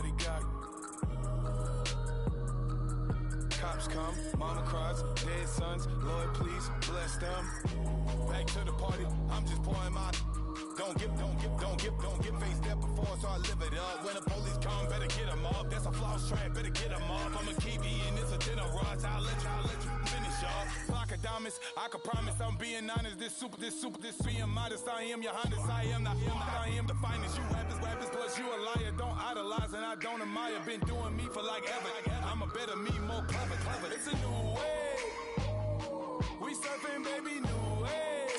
everybody got. Cops come, mama cries, dead sons, Lord please bless them. Back to the party, I'm just pouring my. Don't get face step before, so I live it up. When the police come, better get them up. That's a floss track, better get them up. I'ma keep eating this a dinner rush. I'll let you finish up. Flock of diamonds, I can promise I'm being honest. This being modest. I am your Highness, I am not I am the finest. You rappers, plus you a liar. Don't idolize and I don't admire. Been doing me for like ever. I'm a better me, more clever. It's a new way. We surfing, baby, new age.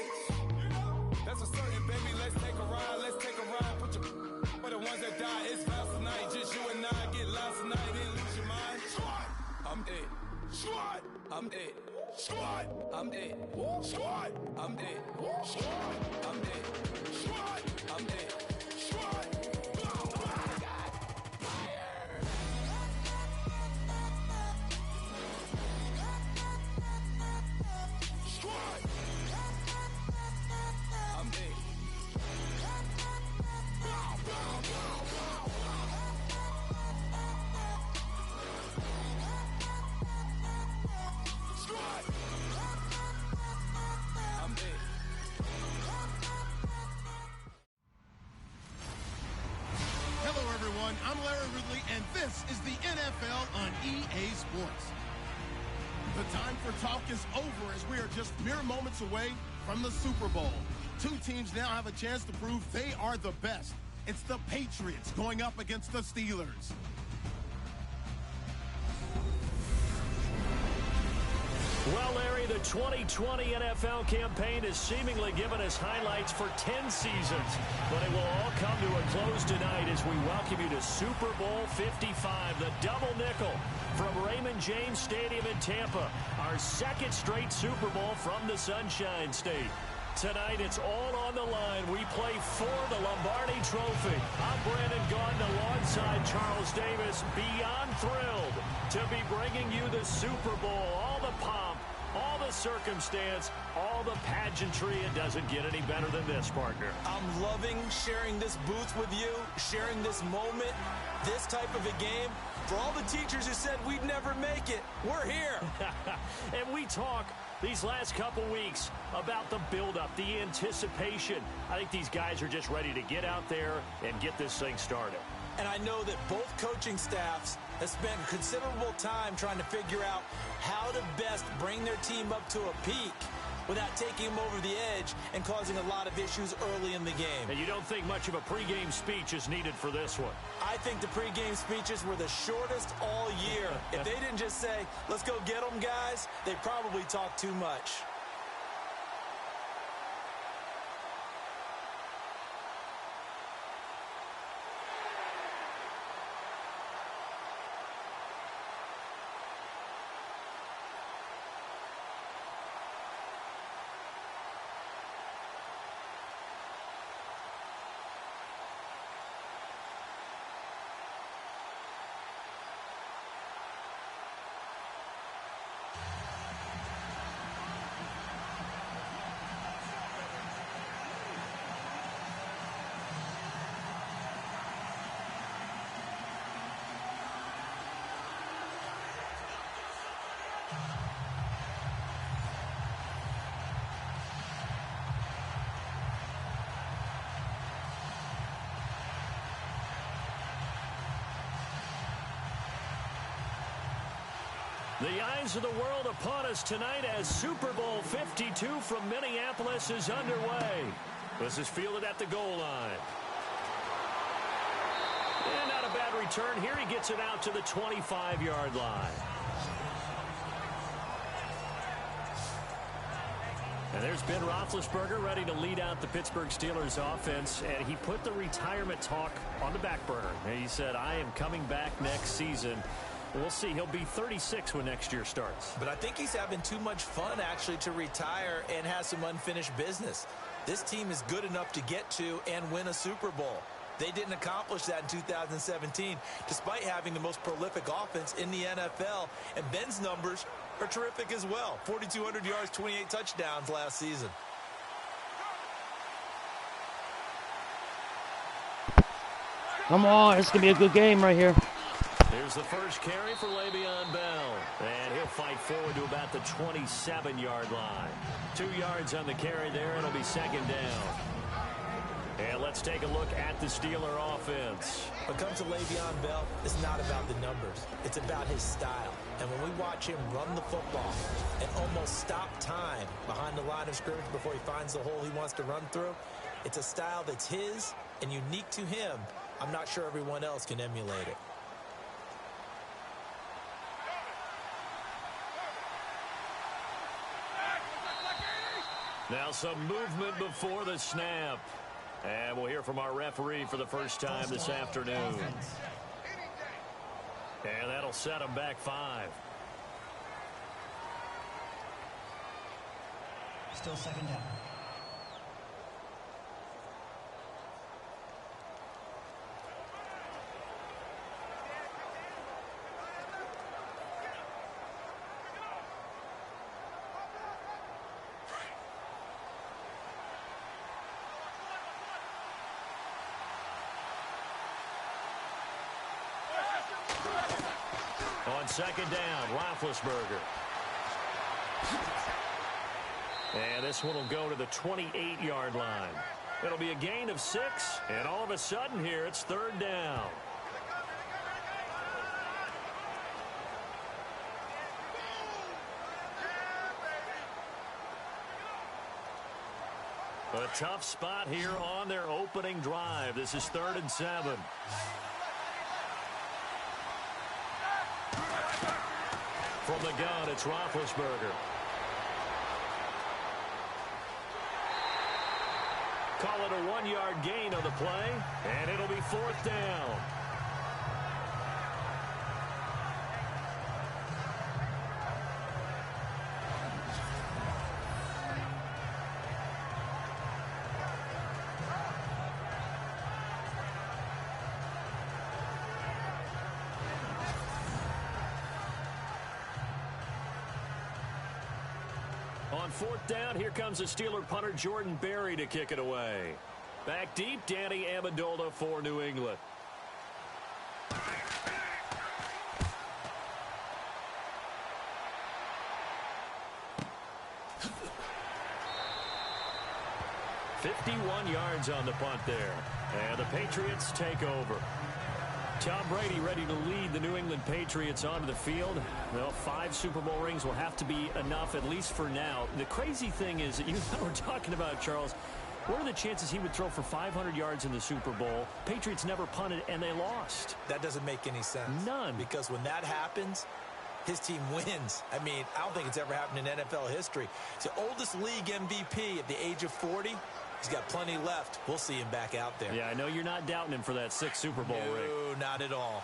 That's a certain, baby. Let's take a ride. Put your for the ones that die. It's vows tonight. Just you and I get lost tonight. Didn't lose your mind. I'm dead. I'm dead. I'm dead. I'm dead. I'm dead. I'm dead. I'm Larry Ridley, and this is the NFL on EA Sports. The time for talk is over as we are just mere moments away from the Super Bowl. Two teams now have a chance to prove they are the best. It's the Patriots going up against the Steelers. Well, Larry, the 2020 NFL campaign has seemingly given us highlights for 10 seasons, but it will all come to a close tonight as we welcome you to Super Bowl 55, the double nickel from Raymond James Stadium in Tampa, our second straight Super Bowl from the Sunshine State. Tonight, it's all on the line. We play for the Lombardi Trophy. I'm Brandon Gaudin alongside Charles Davis, beyond thrilled to be bringing you the Super Bowl. All the pomp, all the circumstance, all the pageantry. It doesn't get any better than this, partner. I'm loving sharing this booth with you, sharing this moment, this type of a game. For all the teachers who said we'd never make it, we're here. And we talk these last couple weeks about the buildup, the anticipation. I think these guys are just ready to get out there and get this thing started. And I know that both coaching staffs have spent considerable time trying to figure out how to best bring their team up to a peak without taking them over the edge and causing a lot of issues early in the game. And you don't think much of a pregame speech is needed for this one? I think the pregame speeches were the shortest all year. If they didn't just say, let's go get them, guys, they probably talked too much. The eyes of the world upon us tonight as Super Bowl 52 from Minneapolis is underway. This is fielded at the goal line. And not a bad return here. He gets it out to the 25-yard line. And there's Ben Roethlisberger ready to lead out the Pittsburgh Steelers offense, and he put the retirement talk on the back burner. He said, I am coming back next season. We'll see. He'll be 36 when next year starts. But I think he's having too much fun, actually, to retire and has some unfinished business. This team is good enough to get to and win a Super Bowl. They didn't accomplish that in 2017, despite having the most prolific offense in the NFL. And Ben's numbers are terrific as well. 4,200 yards, 28 touchdowns last season. Come on, it's going to be a good game right here. Here's the first carry for Le'Veon Bell. And he'll fight forward to about the 27-yard line. 2 yards on the carry there. It'll be second down. And let's take a look at the Steeler offense. When it comes to Le'Veon Bell, it's not about the numbers. It's about his style. And when we watch him run the football and almost stop time behind the line of scrimmage before he finds the hole he wants to run through, it's a style that's his and unique to him. I'm not sure everyone else can emulate it. Now some movement before the snap. And we'll hear from our referee for the first time this afternoon. And that'll set them back 5. Still second down. On second down, Roethlisberger. And this one will go to the 28-yard line. It'll be a gain of 6, and all of a sudden here it's third down. A tough spot here on their opening drive. This is 3rd and 7. From the gun, it's Roethlisberger. Call it a 1-yard gain on the play, and it'll be 4th down. On 4th down, here comes the Steeler punter Jordan Berry to kick it away. Back deep, Danny Amendola for New England. "51 yards on the punt there. And the Patriots take over. Tom Brady ready to lead the New England Patriots onto the field. Well, 5 Super Bowl rings will have to be enough, at least for now. The crazy thing is that you and I were talking about, Charles, what are the chances he would throw for 500 yards in the Super Bowl? Patriots never punted, and they lost. That doesn't make any sense. None. Because when that happens, his team wins. I mean, I don't think it's ever happened in NFL history. It's the oldest league MVP at the age of 40. He's got plenty left. We'll see him back out there. Yeah, I know you're not doubting him for that 6th Super Bowl ring. No, not at all.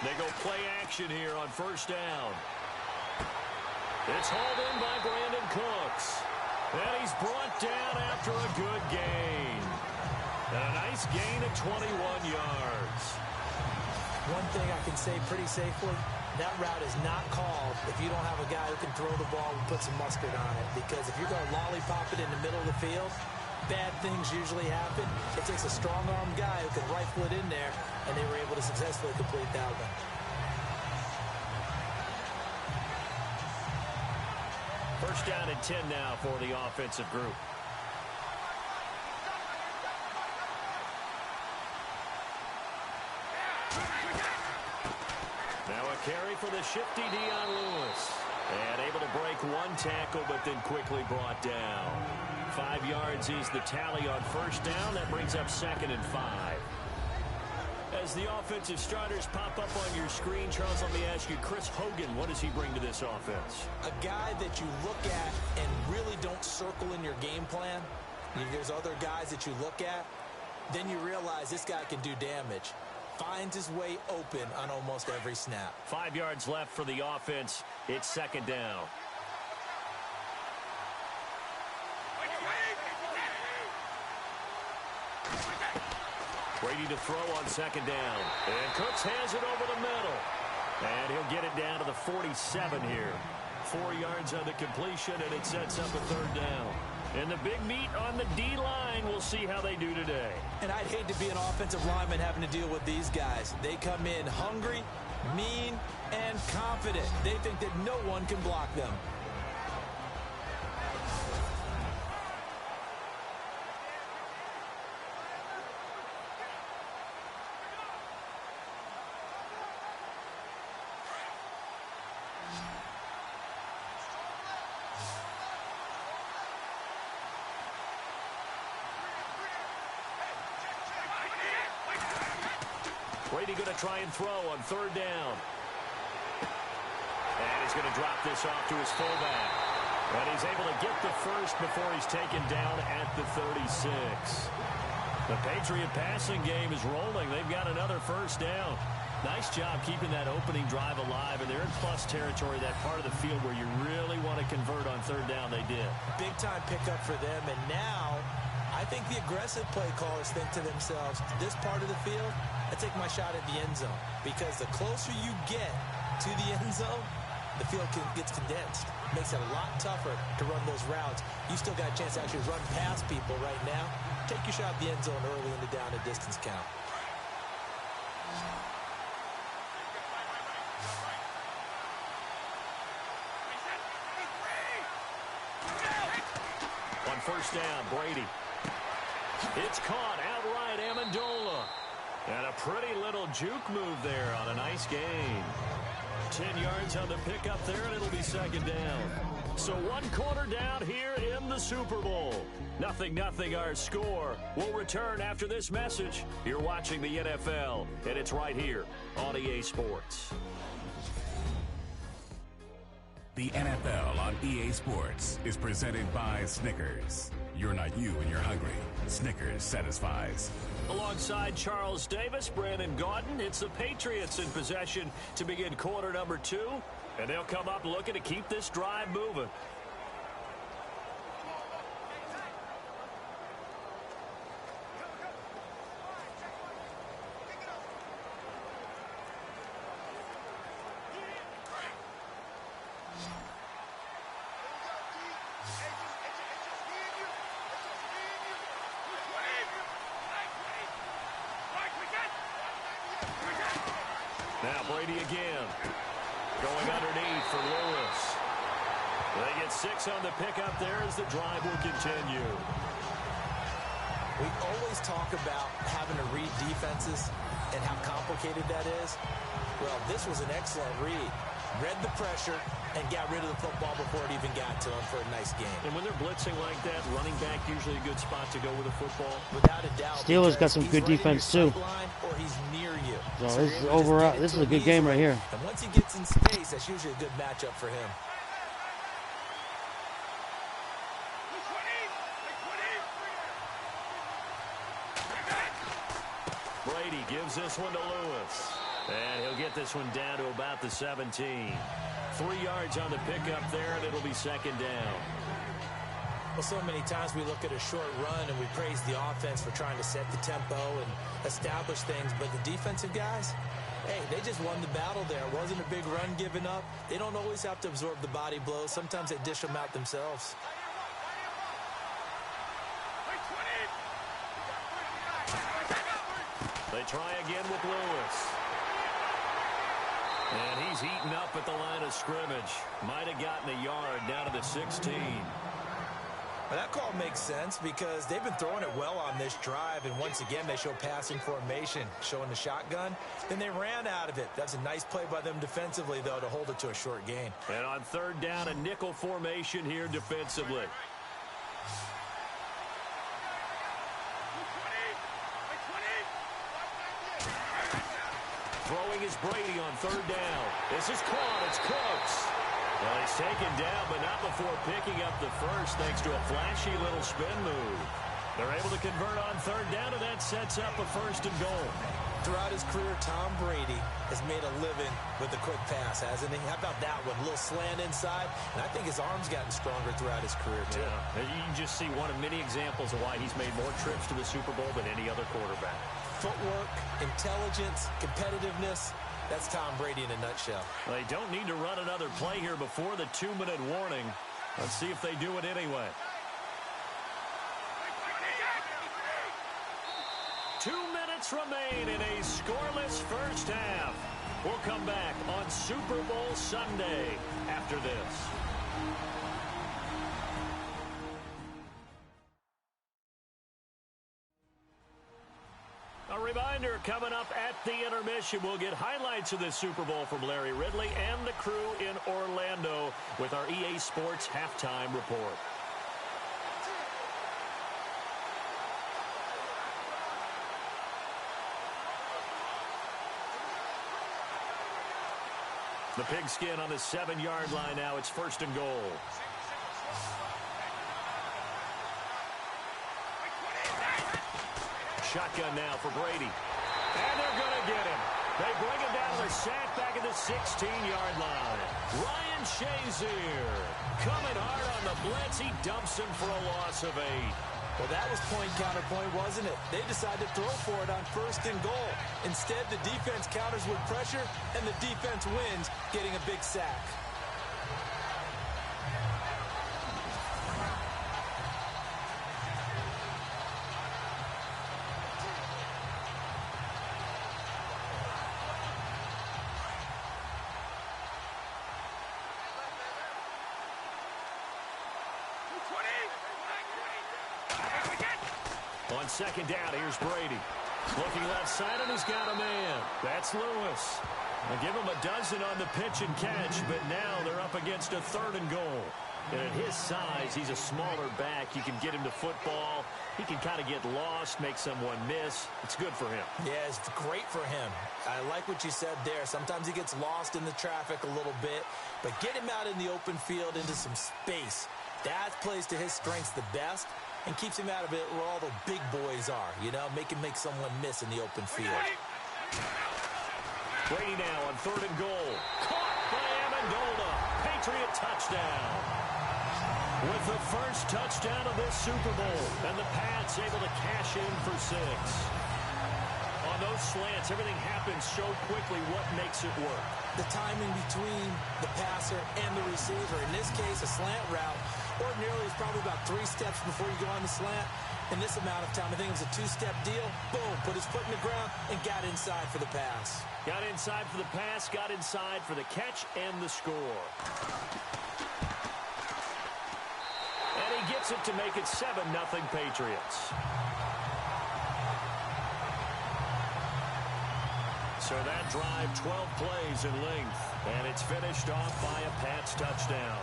They go play action here on 1st down. It's hauled in by Brandon Cooks. And he's brought down after a good gain. And a nice gain of 21 yards. One thing I can say pretty safely, that route is not called if you don't have a guy who can throw the ball and put some mustard on it. Because if you're going to lollipop it in the middle of the field, bad things usually happen. It takes a strong-armed guy who can rifle it in there, and they were able to successfully complete that one. First down and 10 now for the offensive group. Now a carry for the shifty Dion Lewis. And able to break 1 tackle, but then quickly brought down. 5 yards is the tally on 1st down. That brings up 2nd and 5. As the offensive starters pop up on your screen, Charles, let me ask you, Chris Hogan, what does he bring to this offense? A guy that you look at and really don't circle in your game plan. If there's other guys that you look at, then you realize this guy can do damage. Finds his way open on almost every snap. 5 yards left for the offense. It's 2nd down. Brady to throw on 2nd down. And Cooks has it over the middle. And he'll get it down to the 47 here. 4 yards on the completion, and it sets up a third down. And the big meat on the D-line, we'll see how they do today. And I'd hate to be an offensive lineman having to deal with these guys. They come in hungry, mean, and confident. They think that no one can block them. Brady going to try and throw on third down. And he's going to drop this off to his fullback. And he's able to get the first before he's taken down at the 36. The Patriot passing game is rolling. They've got another first down. Nice job keeping that opening drive alive, and they're in plus territory, that part of the field where you really want to convert on third down. They did. Big-time pickup for them, and now I think the aggressive play callers think to themselves, this part of the field, I take my shot at the end zone, because the closer you get to the end zone, the field gets condensed. Makes it a lot tougher to run those routes. You still got a chance to actually run past people right now. Take your shot at the end zone early in the down and distance count. On first down, Brady. It's caught outright, Amendola. And a pretty little juke move there on a nice gain. 10 yards on the pickup there, and it'll be second down. So 1 quarter down here in the Super Bowl. 0-0 our score. We'll return after this message. You're watching the NFL, and it's right here on EA Sports. The NFL on EA Sports is presented by Snickers. You're not you when you're hungry. Snickers satisfies. Alongside Charles Davis, Brandon Gaudin, it's the Patriots in possession to begin quarter number 2. And they'll come up looking to keep this drive moving. Now Brady again. Going underneath for Lewis. They get 6 on the pickup there as the drive will continue. We always talk about having to read defenses and how complicated that is. Well, this was an excellent read. Read the pressure and got rid of the football before it even got to him for a nice game. And when they're blitzing like that, running back usually a good spot to go with a football. Without a doubt. Steelers got some good defense too. Or he's near you. So this is overall, this is a good game right here. And once he gets in space, that's usually a good matchup for him. Brady gives this one to Lewis. And he'll get this one down to about the 17. 3 yards on the pickup there, and it'll be second down. Well, so many times we look at a short run and we praise the offense for trying to set the tempo and establish things, but the defensive guys, hey, they just won the battle there. It wasn't a big run given up. They don't always have to absorb the body blows. Sometimes they dish them out themselves. They try again with Lewis. And he's eaten up at the line of scrimmage. Might have gotten a yard down to the 16. Well, that call makes sense because they've been throwing it well on this drive, and once again they show passing formation, showing the shotgun. Then they ran out of it. That's a nice play by them defensively, though, to hold it to a short gain. And on third down, a nickel formation here defensively. Throwing is Brady on third down. This is caught. It's close. Well, he's taken down, but not before picking up the first thanks to a flashy little spin move. They're able to convert on third down, and that sets up a first and goal. Throughout his career, Tom Brady has made a living with the quick pass, hasn't he? How about that one? A little slant inside, and I think his arm's gotten stronger throughout his career, too. Yeah, you can just see one of many examples of why he's made more trips to the Super Bowl than any other quarterback. Footwork, intelligence, competitiveness, That's Tom Brady in a nutshell. They don't need to run another play here before the 2-minute warning. Let's see if they do it anyway. 2 minutes remain in a scoreless first half. We'll come back on Super Bowl Sunday after this. A reminder, coming up at the intermission, we'll get highlights of this Super Bowl from Larry Ridley and the crew in Orlando with our EA Sports halftime report. The pigskin on the 7-yard line now. It's 1st and goal. Shotgun now for Brady. And they're going to get him. They bring him down to the sack back at the 16-yard line. Ryan Shazier coming hard on the blitz. He dumps him for a loss of 8. Well, that was point-counterpoint, wasn't it? They decided to throw for it on 1st and goal. Instead, the defense counters with pressure, and the defense wins, getting a big sack. On 2nd down, here's Brady. Looking left side, and he's got a man. That's Lewis. I'll give him a dozen on the pitch and catch, but now they're up against a 3rd and goal. And at his size, he's a smaller back. You can get him to football. He can kind of get lost, make someone miss. It's good for him. Yeah, it's great for him. I like what you said there. Sometimes he gets lost in the traffic a little bit, but get him out in the open field into some space. That plays to his strengths the best and keeps him out of it where all the big boys are, you know, make someone miss in the open field. Brady now on 3rd and goal. Caught by Amendola. Patriot touchdown. With the first touchdown of this Super Bowl, and the Pats able to cash in for 6. On those slants, everything happens so quickly. What makes it work? The timing between the passer and the receiver. In this case, a slant route ordinarily is probably about 3 steps before you go on the slant. In this amount of time, I think it was a 2-step deal. Boom, put his foot in the ground and got inside for the pass. Got inside for the pass, got inside for the catch and the score. And he gets it to make it 7-0 Patriots. So that drive, 12 plays in length, and it's finished off by a Pats touchdown.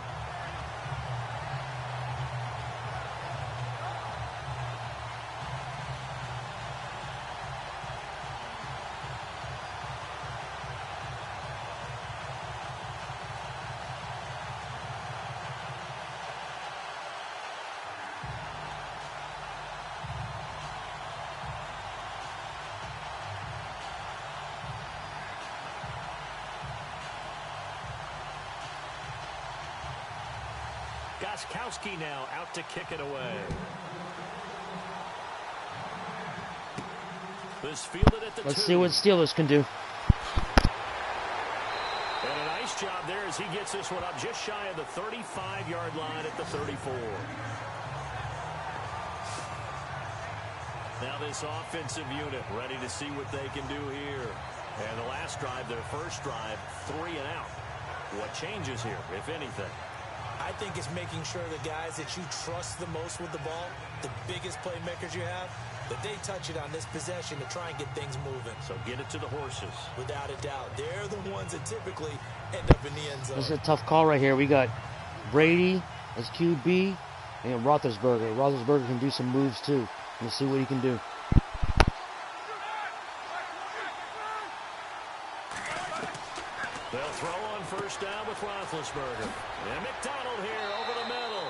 Gostkowski now out to kick it away. This fielded at the Let's 2. see what Steelers can do. And a nice job there as he gets this one up just shy of the 35-yard line at the 34. Now this offensive unit ready to see what they can do here. And the last drive, their first drive, 3 and out. What changes here, if anything? I think it's making sure the guys that you trust the most with the ball, the biggest playmakers you have, that they touch it on this possession to try and get things moving. So get it to the horses. Without a doubt. They're the ones that typically end up in the end zone. This is a tough call right here. We got Brady as QB and Roethlisberger. Roethlisberger can do some moves too. Let's see what he can do. They'll throw on first down with Roethlisberger. And McDonald here over the middle.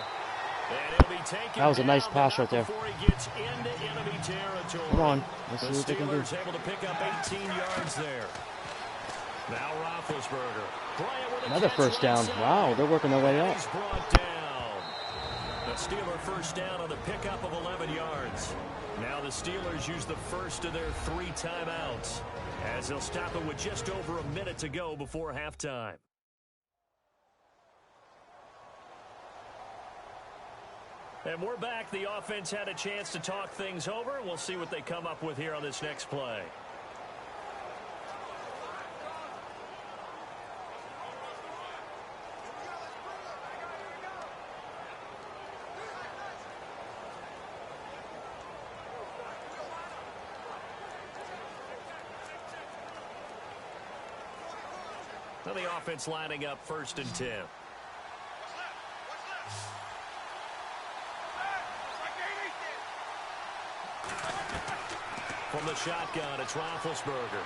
And he'll be taken That was a nice down, pass right there. Before he gets into enemy territory. Come on. Let's The see what they can do. Steelers able to pick up 18 yards there. Now Roethlisberger. Bryant with a Another catch first down. right Wow, side. they're working their way up. He's brought down. A Steeler first down on the pickup of 11 yards. Now the Steelers use the first of their 3 timeouts, as they'll stop it with just over a minute to go before halftime. And we're back. The offense had a chance to talk things over. We'll see what they come up with here on this next play. Now the offense lining up 1st and 10. From the shotgun, it's Roethlisberger.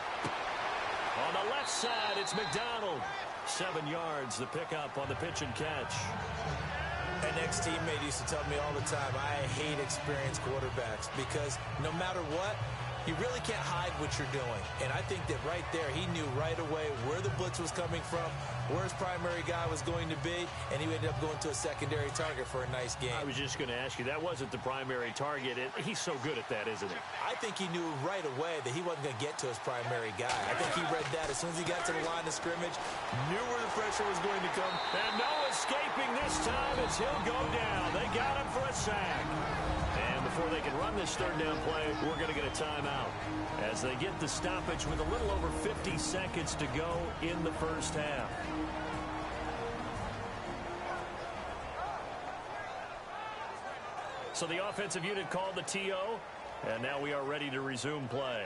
On the left side, it's McDonald. 7 yards, the pickup on the pitch and catch. An ex-teammate used to tell me all the time, I hate experienced quarterbacks because no matter what, you really can't hide what you're doing. And I think that right there, he knew right away where the blitz was coming from, where his primary guy was going to be, and he ended up going to a secondary target for a nice game. I was just going to ask you, that wasn't the primary target. He's so good at that, isn't he? I think he knew right away that he wasn't going to get to his primary guy. I think he read that as soon as he got to the line of scrimmage, knew where the pressure was going to come. And no escaping this time as he'll go down. They got him for a sack. And before they can run this 3rd down play, we're going to get a timeout as they get the stoppage with a little over 50 seconds to go in the first half. So the offensive unit called the TO, and now we are ready to resume play.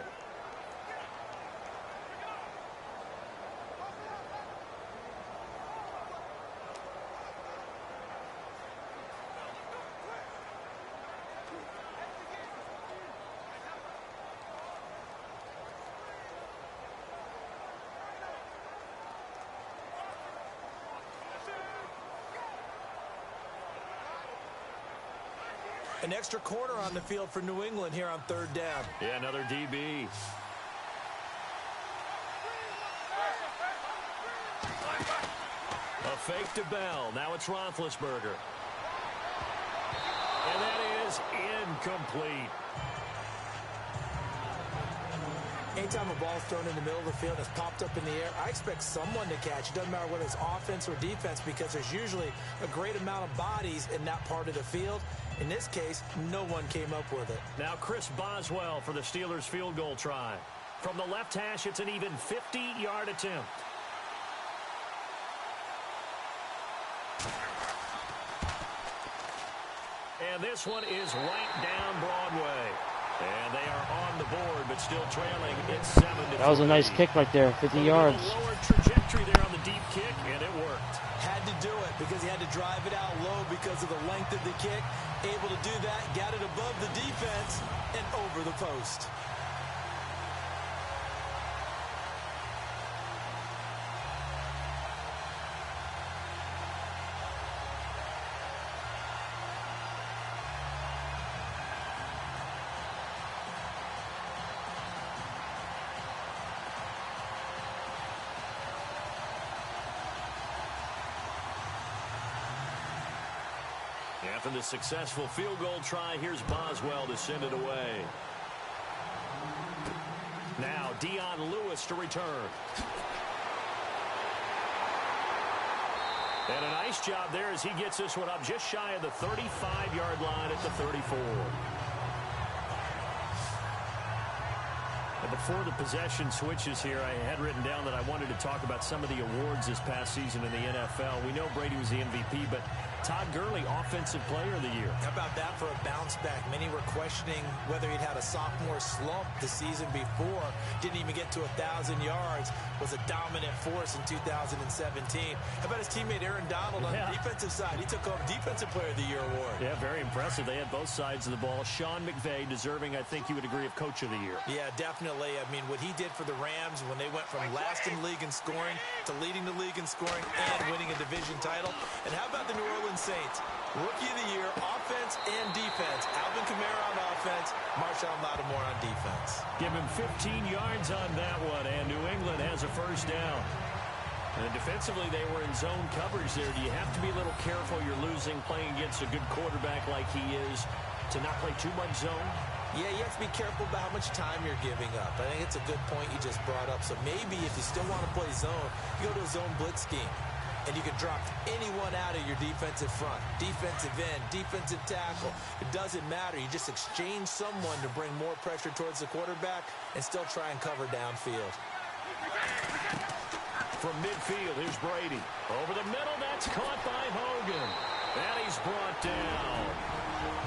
An extra corner on the field for New England here on 3rd down. Yeah, another DB. A fake to Bell. Now it's Roethlisberger. And that is incomplete. Anytime a ball's thrown in the middle of the field and it's popped up in the air, I expect someone to catch. It doesn't matter whether it's offense or defense because there's usually a great amount of bodies in that part of the field. In this case, no one came up with it. Now Chris Boswell for the Steelers field goal try. From the left hash, it's an even 50-yard attempt. And this one is right down Broadway. And they are on the board, but still trailing. It's 7-3. That was a nice kick right there, 50 yards. Lower trajectory there on the deep kick, and it worked. Had to do it because he had to drive it out low because of the length of the kick. Able to do that, got it above the defense and over the post. After the successful field goal try, here's Boswell to send it away. Now Dion Lewis to return. And a nice job there as he gets this one up just shy of the 35-yard line at the 34. And before the possession switches here, I had written down that I wanted to talk about some of the awards this past season in the NFL. We know Brady was the MVP, but Todd Gurley, Offensive Player of the Year. How about that for a bounce back? Many were questioning whether he'd had a sophomore slump the season before. Didn't even get to 1,000 yards. Was a dominant force in 2017. How about his teammate Aaron Donald on the defensive side? He took home Defensive Player of the Year award. Yeah, very impressive. They had both sides of the ball. Sean McVay deserving, I think you would agree, of Coach of the Year. Yeah, definitely. I mean, what he did for the Rams when they went from last in the league in scoring to leading the league in scoring and winning a division title. And how about the New Orleans Saints? Rookie of the Year, offense and defense. Alvin Kamara on offense, Marshawn Lattimore on defense. Give him 15 yards on that one, and New England has a first down. And defensively, they were in zone coverage there. Do you have to be a little careful? You're losing playing against a good quarterback like he is to not play too much zone? Yeah, you have to be careful about how much time you're giving up. I think it's a good point you just brought up. So maybe if you still want to play zone, you go to a zone blitz scheme. And you can drop anyone out of your defensive front, defensive end, defensive tackle. It doesn't matter. You just exchange someone to bring more pressure towards the quarterback and still try and cover downfield. From midfield, here's Brady. Over the middle, that's caught by Hogan. And he's brought down.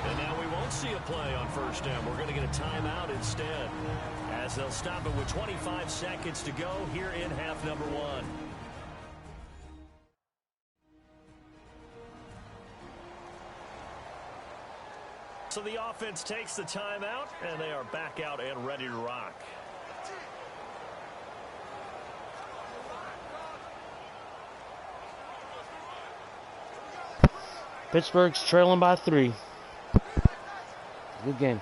And now we won't see a play on first down. We're going to get a timeout instead, as they'll stop it with 25 seconds to go here in half number one. So the offense takes the timeout, and they are back out and ready to rock. Pittsburgh's trailing by 3. Good game.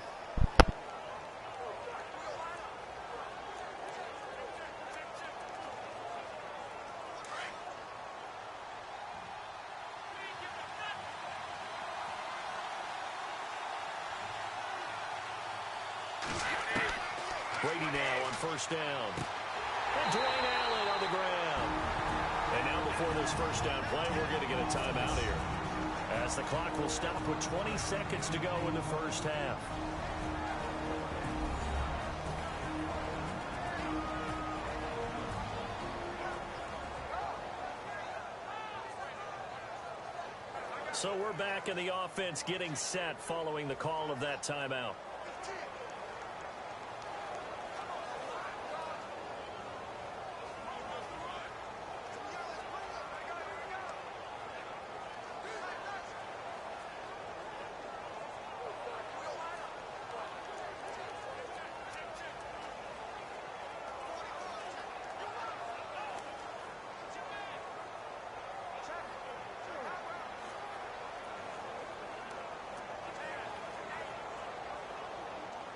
Brady now on first down. And Dwayne Allen on the ground. And now before this first down play, we're going to get a timeout here, as the clock will stop with 20 seconds to go in the first half. So we're back in the offense getting set following the call of that timeout.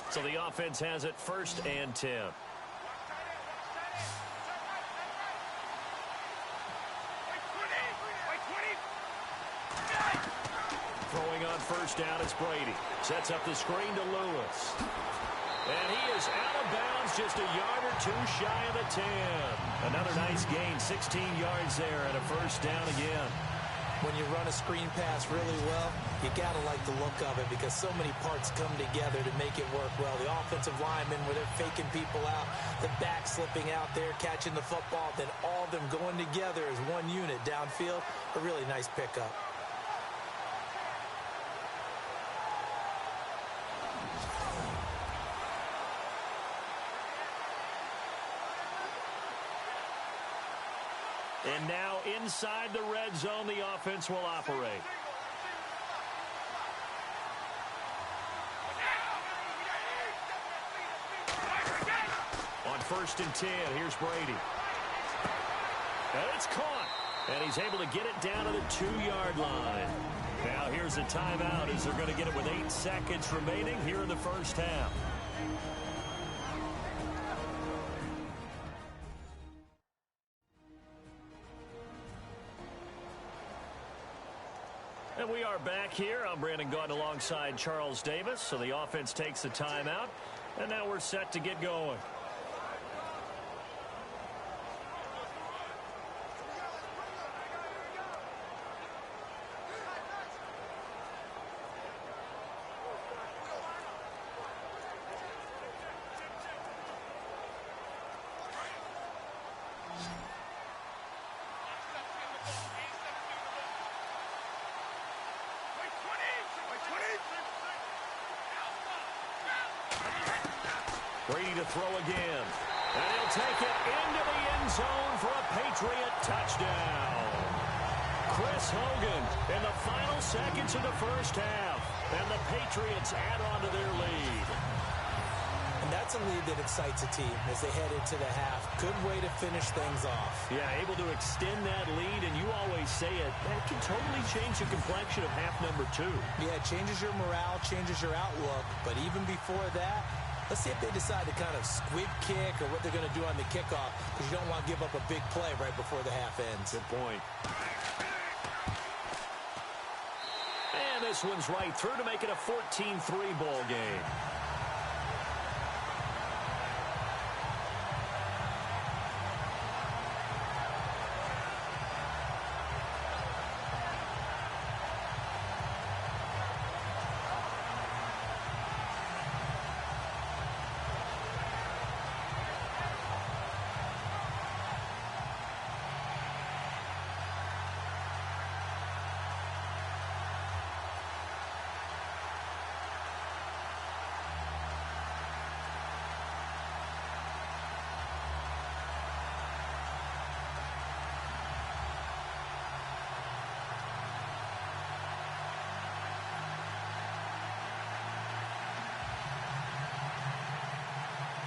So the offense has it 1st and 10. Throwing on first down, it's Brady. Sets up the screen to Lewis. And he is out of bounds, just a yard or two shy of the 10. Another nice gain, 16 yards there, and a first down again. When you run a screen pass really well, you got to like the look of it because so many parts come together to make it work well. The offensive linemen, where they're faking people out, the back slipping out there, catching the football, then all of them going together as one unit downfield. A really nice pickup. And now inside the red zone, the offense will operate. On 1st and 10, here's Brady. And it's caught. And he's able to get it down to the 2-yard line. Now here's a timeout as they're going to get it with 8 seconds remaining here in the first half. And we are back here. I'm Brandon Gaudin alongside Charles Davis. So the offense takes a timeout, and now we're set to get going. Brady to throw again. And he'll take it into the end zone for a Patriot touchdown. Chris Hogan in the final seconds of the first half. And the Patriots add on to their lead. And that's a lead that excites a team as they head into the half. Good way to finish things off. Yeah, able to extend that lead, and you always say it, that can totally change the complexion of half number 2. Yeah, it changes your morale, changes your outlook, but even before that, Let's see if they decide to kind of squib kick or what they're going to do on the kickoff, because you don't want to give up a big play right before the half ends. Good point. And this one's right through to make it a 14-3 ball game.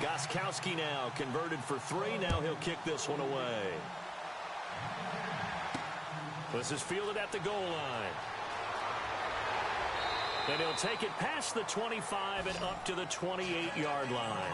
Gostkowski now converted for 3. Now he'll kick this one away. This is fielded at the goal line. And he'll take it past the 25 and up to the 28-yard line.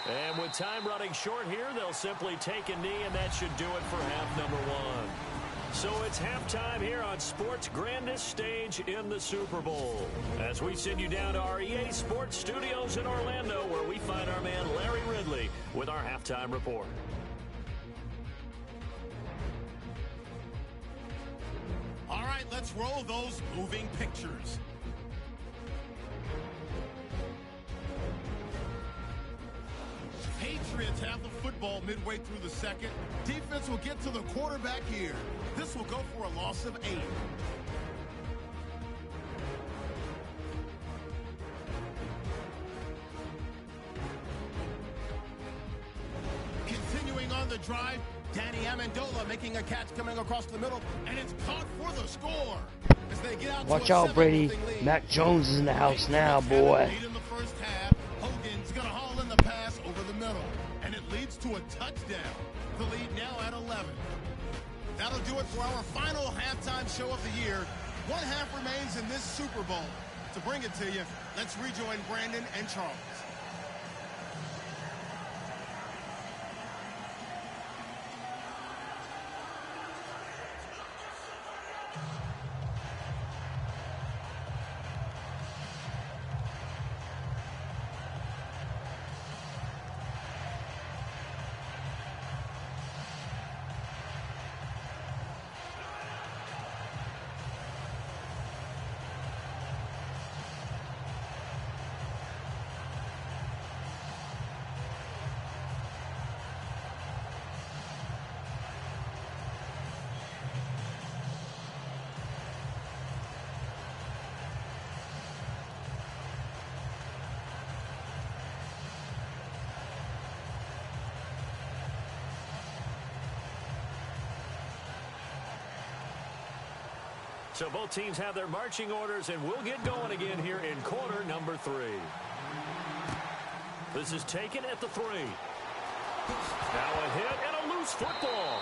And with time running short here, they'll simply take a knee, and that should do it for half number 1. So it's halftime here on sports' grandest stage in the Super Bowl, as we send you down to our EA Sports Studios in Orlando, where we find our man Larry Ridley with our halftime report. All right, let's roll those moving pictures. Patriots have the football midway through the second. Defense will get to the quarterback here. This will go for a loss of 8. Continuing on the drive, Danny Amendola making a catch coming across the middle, and it's caught for the score. As they get out Watch to a out, Brady. 7-0 lead. Mac Jones is in the house now, boy. Lead in the first half. Hogan's going to haul in the pass over the middle, and it leads to a touchdown. The lead now at 11. That'll do it for our final halftime show of the year. One half remains in this Super Bowl. To bring it to you, let's rejoin Brandon and Charles. So both teams have their marching orders, and we'll get going again here in quarter number 3. This is taken at the 3. Now a hit and a loose football.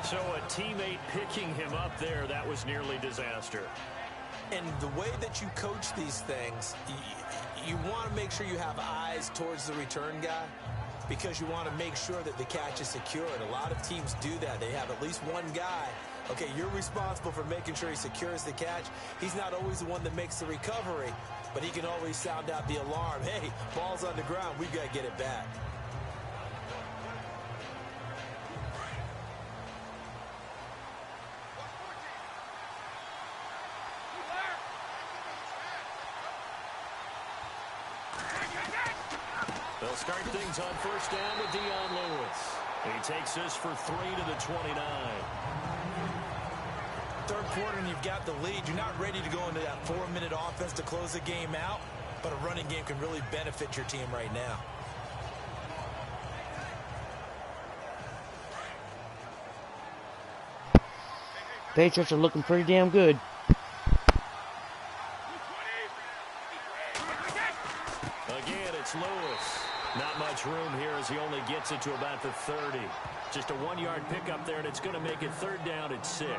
So a teammate picking him up there, that was nearly disaster. And the way that you coach these things, you want to make sure you have eyes towards the return guy, because you want to make sure that the catch is secured. A lot of teams do that. They have at least one guy. Okay, you're responsible for making sure he secures the catch. He's not always the one that makes the recovery, but he can always sound out the alarm. Hey, ball's on the ground. We've got to get it back. They'll start things on first down with Dion Lewis. He takes this for 3 to the 29. Third quarter and you've got the lead. You're not ready to go into that 4-minute offense to close the game out, but a running game can really benefit your team right now. Patriots are looking pretty damn good. Again, it's Lewis. Not much room here as he only gets it to about the 30. Just a 1-yard pickup there, and it's going to make it 3rd down at 6.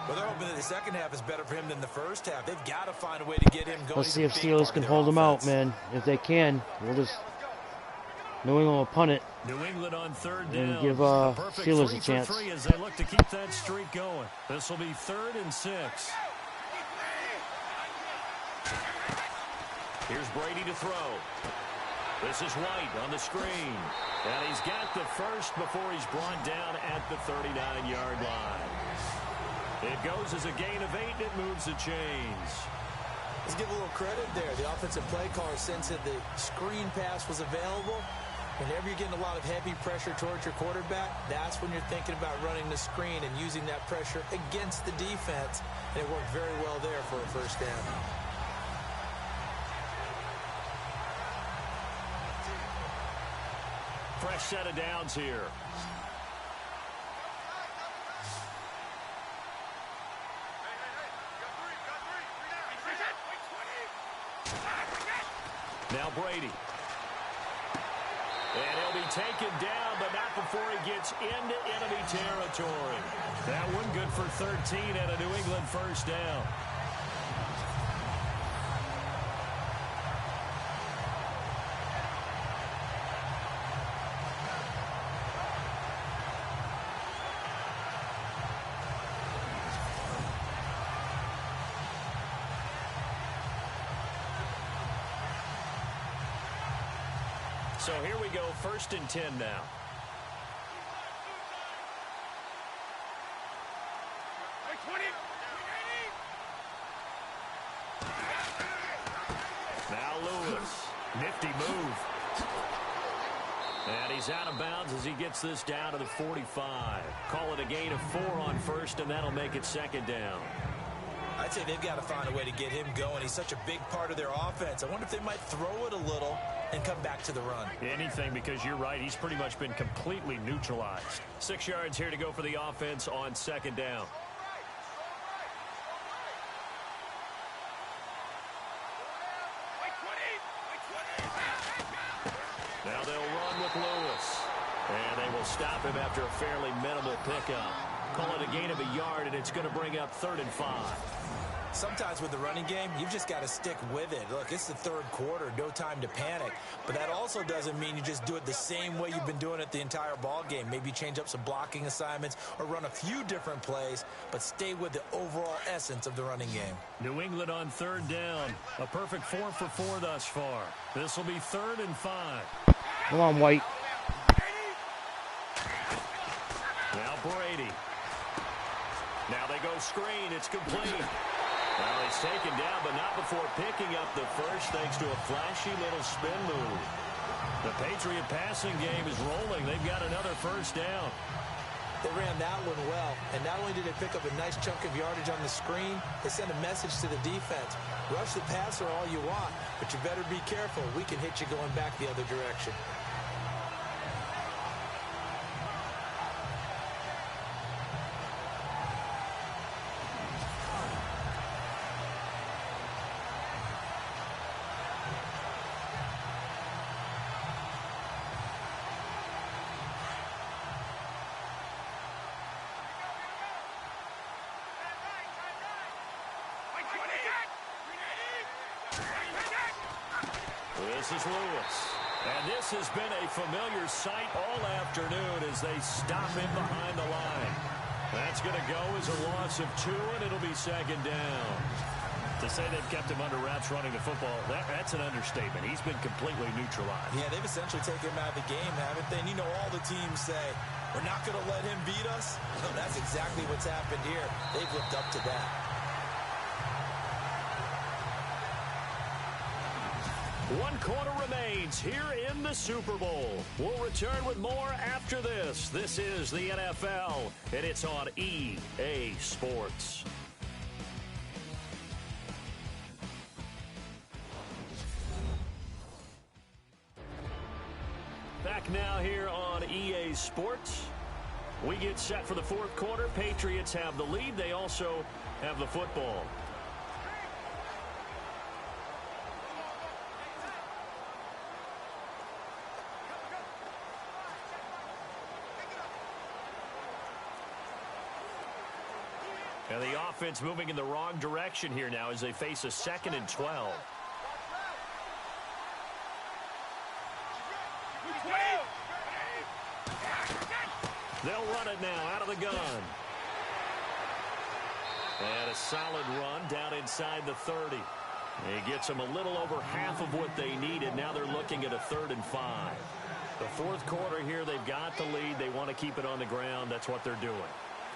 Well, they're hoping that the second half is better for him than the first half. They've got to find a way to get him going. Let's see if Steelers can hold them out, man. If they can, we'll just New England will punt it. New England on 3rd down. And give Steelers a chance. As they look to keep that streak going. This will be 3rd and 6. Here's Brady to throw. This is White on the screen. And he's got the first before he's brought down at the 39-yard line. It goes as a gain of 8, and it moves the chains. Let's give a little credit there. The offensive play caller sensed that the screen pass was available. Whenever you're getting a lot of heavy pressure towards your quarterback, that's when you're thinking about running the screen and using that pressure against the defense. And it worked very well there for a 1st down. Fresh set of downs here. Now Brady. And he'll be taken down, but not before he gets into enemy territory. That one good for 13 and a New England 1st down. So here we go, 1st and 10 now. Now Lewis, nifty move. And he's out of bounds as he gets this down to the 45. Call it a gain of 4 on 1st, and that'll make it 2nd down. I'd say they've got to find a way to get him going. He's such a big part of their offense. I wonder if they might throw it a little and come back to the run. Anything, because you're right. He's pretty much been completely neutralized. 6 yards here to go for the offense on 2nd down. Now they'll run with Lewis. And they will stop him after a fairly minimal pickup. Call it a gain of 1 yard, and it's going to bring up 3rd and 5. Sometimes with the running game, you've just got to stick with it. Look, it's the 3rd quarter, no time to panic. But that also doesn't mean you just do it the same way you've been doing it the entire ball game. Maybe change up some blocking assignments or run a few different plays, but stay with the overall essence of the running game. New England on 3rd down. A perfect 4 for 4 thus far. This will be 3rd and 5. Come on, White. Now Brady. Now they go screen. It's complete. Well, he's taken down, but not before picking up the first thanks to a flashy little spin move. The Patriot passing game is rolling. They've got another 1st down. They ran that one well, and not only did they pick up a nice chunk of yardage on the screen, they sent a message to the defense. Rush the passer all you want, but you better be careful. We can hit you going back the other direction. This is Lewis. And this has been a familiar sight all afternoon as they stop him behind the line. That's going to go as a loss of 2, and it'll be 2nd down. To say they've kept him under wraps running the football, that's an understatement. He's been completely neutralized. Yeah, they've essentially taken him out of the game, haven't they? And you know all the teams say, we're not going to let him beat us. No, that's exactly what's happened here. They've lived up to that. 1 quarter remains here in the Super Bowl. We'll return with more after this. This is the NFL, and it's on EA Sports. back now here on EA Sports. We get set for the fourth quarter. Patriots have the lead. They also have the football. And the offense moving in the wrong direction here now as they face a 2nd and 12. They'll run it now out of the gun. And a solid run down inside the 30. He gets them a little over half of what they needed. Now they're looking at a 3rd and 5. The fourth quarter here, they've got the lead. They want to keep it on the ground. That's what they're doing.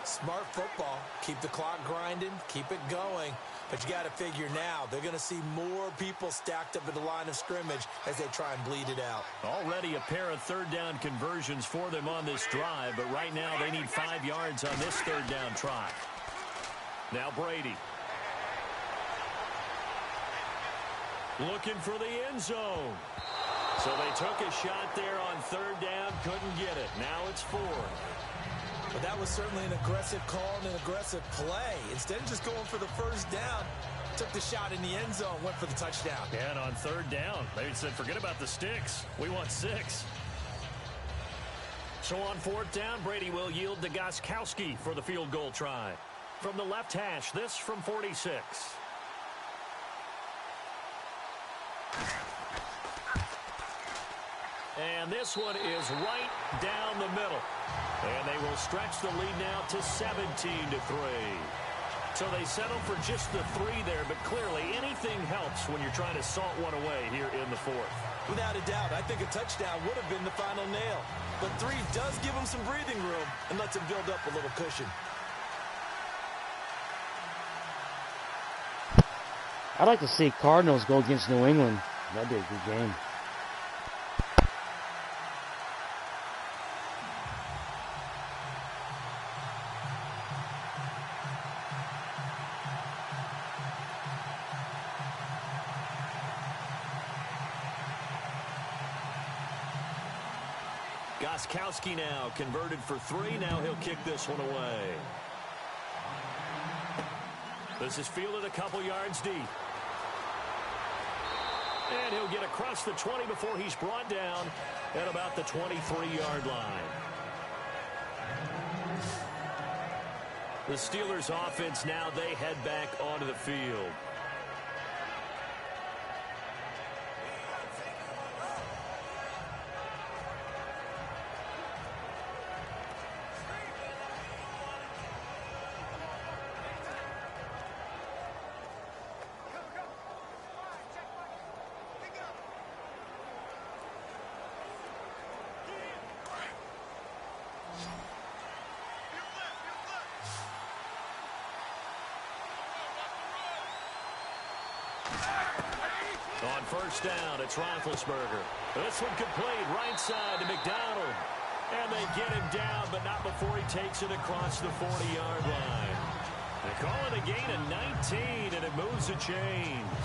Smart football. Keep the clock grinding. Keep it going. But you got to figure now they're going to see more people stacked up at the line of scrimmage as they try and bleed it out. Already a pair of 3rd down conversions for them on this drive, but right now they need 5 yards on this 3rd down try. Now Brady. Looking for the end zone. So they took a shot there on 3rd down, couldn't get it. Now it's 4. But that was certainly an aggressive call and an aggressive play. Instead of just going for the 1st down, took the shot in the end zone, went for the touchdown. And on 3rd down, they said, forget about the sticks. We want 6. So on 4th down, Brady will yield to Gostkowski for the field goal try. From the left hash, this from 46. And this one is right down the middle. And they will stretch the lead now to 17-3. So they settle for just the 3 there, but clearly anything helps when you're trying to salt one away here in the 4th. Without a doubt, I think a touchdown would have been the final nail. But 3 does give them some breathing room and lets them build up a little cushion. I'd like to see Cardinals go against New England. That'd be a good game. Gostkowski now converted for 3. Now he'll kick this one away. This is fielded a couple yards deep. And he'll get across the 20 before he's brought down at about the 23-yard line. The Steelers offense now, they head back onto the field. On 1st down, it's Roethlisberger. This one complete right side to McDonald. And they get him down, but not before he takes it across the 40-yard line. They call it a gain of 19, and it moves the chains.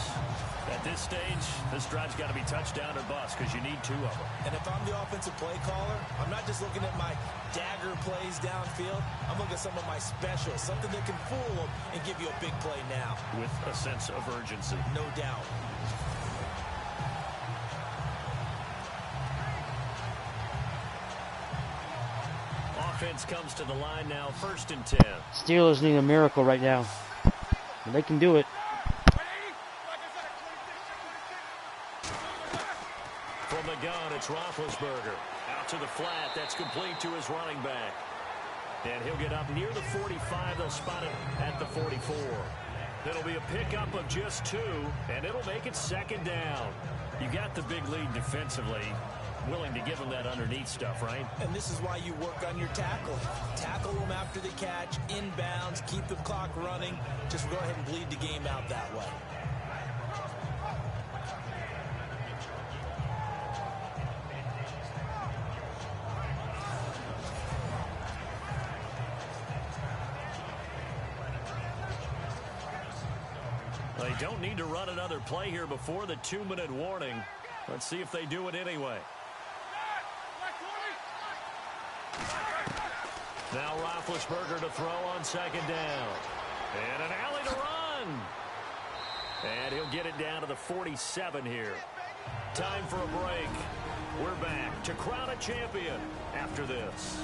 At this stage, this drive's got to be touchdown or bust because you need 2 of them. And if I'm the offensive play caller, I'm not just looking at my dagger plays downfield. I'm looking at some of my specials, something that can fool them and give you a big play now. With a sense of urgency. No doubt. Offense comes to the line now, 1st and 10. Steelers need a miracle right now. And they can do it. From the gun, it's Roethlisberger. Out to the flat. That's complete to his running back. And he'll get up near the 45. They'll spot it at the 44. It'll be a pickup of just 2, and it'll make it 2nd down. You got the big lead defensively. Willing to give them that underneath stuff, right? And this is why you work on your tackle. Tackle them after the catch, inbounds, keep the clock running. Just go ahead and bleed the game out that way. They don't need to run another play here before the 2-minute warning. Let's see if they do it anyway. Now Roethlisberger to throw on second down. And an alley to run. And he'll get it down to the 47 here. Time for a break. We're back to crown a champion after this.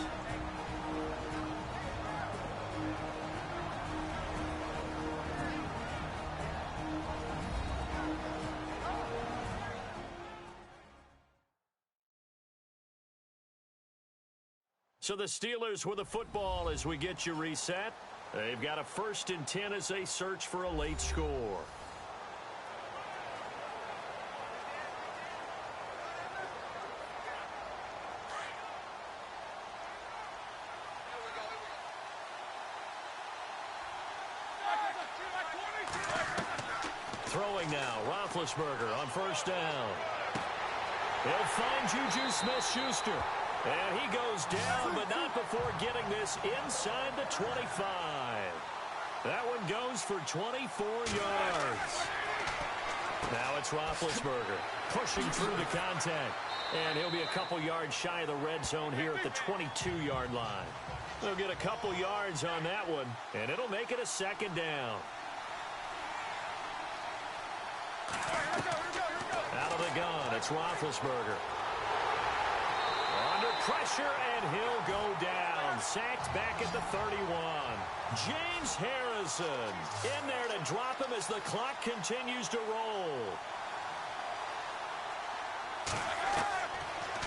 So the Steelers with the football as we get you reset. They've got a 1st and 10 as they search for a late score. Throwing now, Roethlisberger on 1st down. He'll find Juju Smith-Schuster. And he goes down, but not before getting this inside the 25. That one goes for 24 yards. Now it's Roethlisberger pushing through the contact. And he'll be a couple yards shy of the red zone here at the 22-yard line. They'll get a couple yards on that one, and it'll make it a 2nd down. Out of the gun, it's Roethlisberger. Under pressure, and he'll go down. Sacked back at the 31. James Harrison in there to drop him as the clock continues to roll.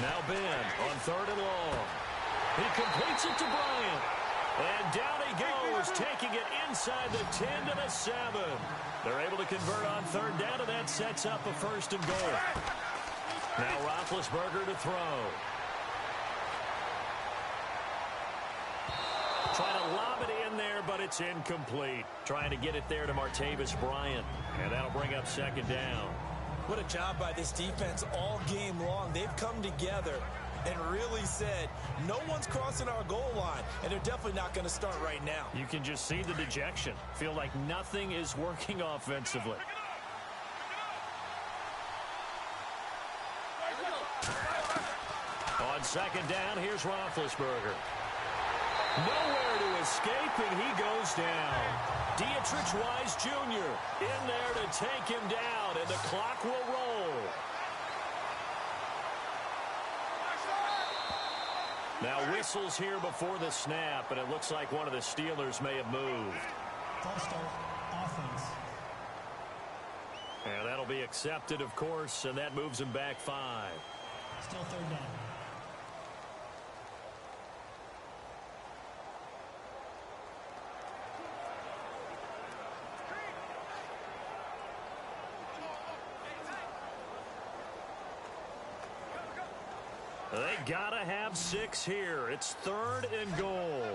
Now Ben on 3rd and long. He completes it to Bryant. And down he goes, taking it inside the 10 to the 7. They're able to convert on 3rd down, and that sets up a 1st and goal. Now Roethlisberger to throw. Trying to lob it in there, but it's incomplete. Trying to get it there to Martavis Bryant. And that'll bring up 2nd down. What a job by this defense all game long. They've come together and really said, no one's crossing our goal line, and they're definitely not going to start right now. You can just see the dejection. Feel like nothing is working offensively. On 2nd down, here's Roethlisberger. Nowhere to escape, and he goes down. Dietrich Wise Jr. in there to take him down, and the clock will roll. Now whistles here before the snap, and it looks like one of the Steelers may have moved. False start, offense. And that'll be accepted, of course, and that moves him back 5. Still 3rd down. They gotta have 6 here. It's 3rd and goal.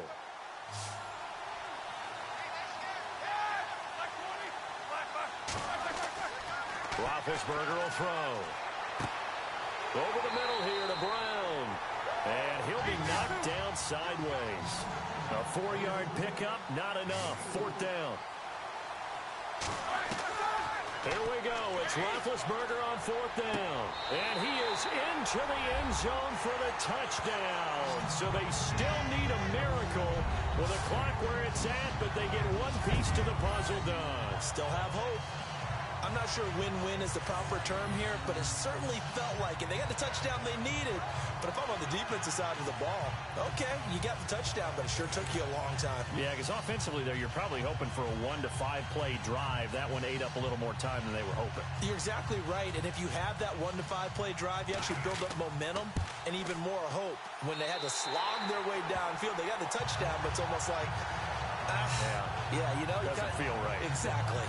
Roethlisberger will throw. Over the middle here to Brown. And he'll be knocked down sideways. A 4-yard pickup, not enough. 4th down. Here we go. It's Roethlisberger on 4th down. And he is into the end zone for the touchdown. So they still need a miracle with a clock where it's at, but they get one piece to the puzzle done. Still have hope. I'm not sure win-win is the proper term here, but it certainly felt like it. They got the touchdown they needed, but if I'm on the defensive side of the ball, okay, you got the touchdown, but it sure took you a long time. Yeah, because offensively there, you're probably hoping for a 1 to 5 play drive. That one ate up a little more time than they were hoping. You're exactly right, and if you have that 1 to 5 play drive, you actually build up momentum and even more hope. When they had to slog their way downfield, they got the touchdown, but it's almost like, yeah, you know, doesn't feel right. Exactly.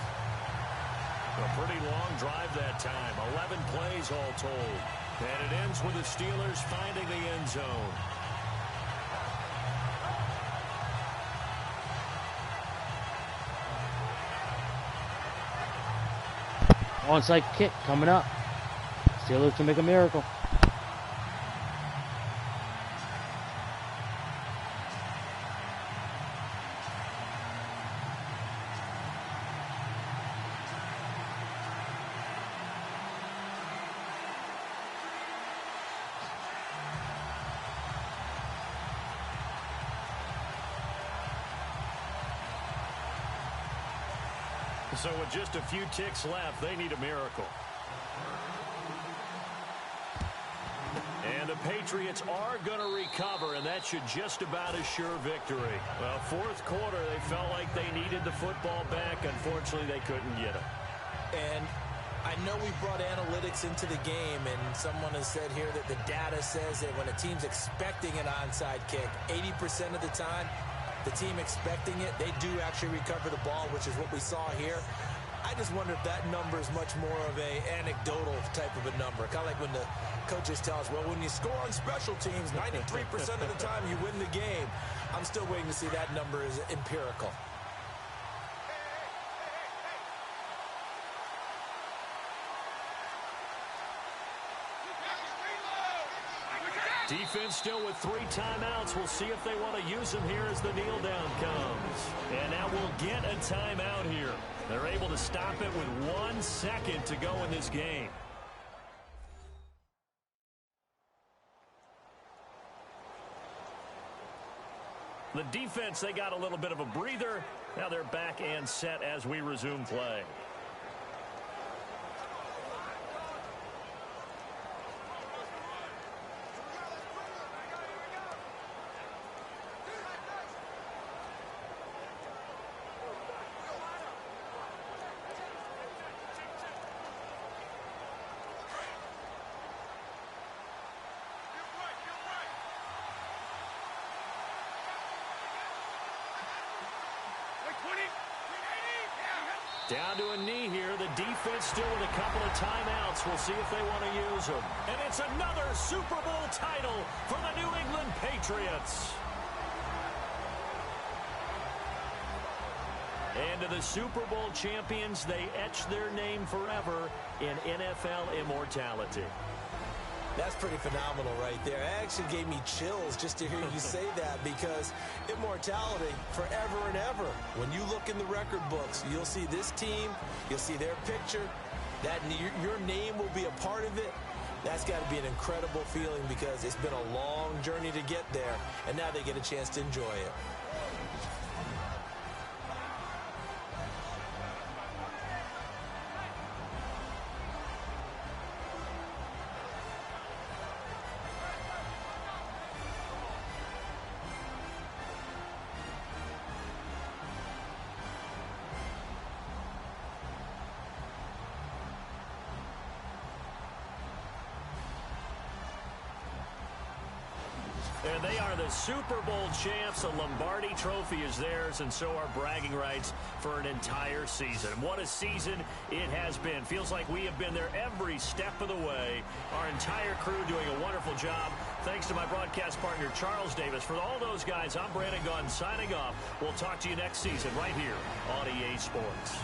A pretty long drive that time. 11 plays all told. And it ends with the Steelers finding the end zone. Onside kick coming up. Steelers can make a miracle. So with just a few ticks left, they need a miracle. And the Patriots are going to recover, and that should just about assure victory. Well, fourth quarter, they felt like they needed the football back. Unfortunately, they couldn't get it. And I know we brought analytics into the game, and someone has said here that the data says that when a team's expecting an onside kick, 80% of the time, the team expecting it, they do actually recover the ball, which is what we saw here. I just wonder if that number is much more of a anecdotal type of a number. Kind of like when the coaches tell us, well, when you score on special teams, 93% of the time you win the game. I'm still waiting to see that number is empirical. Defense still with 3 timeouts. We'll see if they want to use them here as the kneel down comes. And now we'll get a timeout here. They're able to stop it with 1 second to go in this game. The defense, they got a little bit of a breather. Now they're back and set as we resume play. Down to a knee here. The defense still with a couple of timeouts. We'll see if they want to use them. And it's another Super Bowl title for the New England Patriots. And to the Super Bowl champions, they etch their name forever in NFL immortality. That's pretty phenomenal right there. It actually gave me chills just to hear you say that, because immortality forever and ever. When you look in the record books, you'll see this team, you'll see their picture, that your name will be a part of it. That's got to be an incredible feeling, because it's been a long journey to get there, and now they get a chance to enjoy it. And they are the Super Bowl champs. The Lombardi Trophy is theirs, and so are bragging rights for an entire season. What a season it has been. Feels like we have been there every step of the way. Our entire crew doing a wonderful job. Thanks to my broadcast partner, Charles Davis. For all those guys, I'm Brandon Gunn signing off. We'll talk to you next season right here on EA Sports.